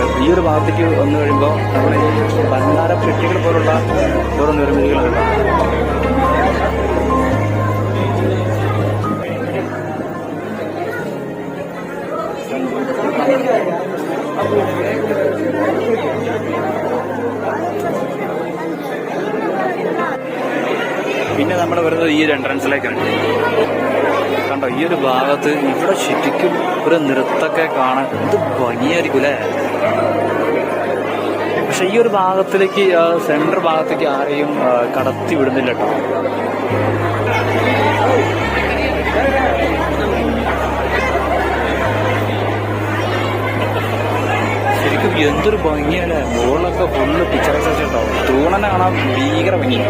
ഉണ്ട്. ഈ ഒരു ഭാഗത്തേക്ക് വന്നു കഴിയുമ്പോൾ നമ്മുടെ ഈ ഭണ്ഡാര പെട്ടികൾ പോലുള്ള ഓരോ നിർമ്മിതികളുണ്ട്. പിന്നെ നമ്മൾ വരുന്നത് ഈ ഒരു എൻട്രൻസിലേക്കാണ്. കണ്ടോ, ഈ ഒരു ഭാഗത്ത് ഇവിടെ ശരിക്കും ഒരു നൃത്തമൊക്കെ കാണാൻ ഇത് ഭംഗിയായിരിക്കും അല്ലേ. പക്ഷെ ഈ ഒരു ഭാഗത്തിലേക്ക്, സെൻട്രൽ ഭാഗത്തേക്ക് ആരെയും കടത്തി വിടുന്നില്ല കേട്ടോ. ശരിക്കും എന്തൊരു ഭംഗിയല്ലേ. മുകളിലൊക്കെ ഫുള്ള് പിക്ചറൈസ് വെച്ചിട്ടുണ്ടാവും. തൂണനെ കാണാൻ ഭീകര ഭംഗി.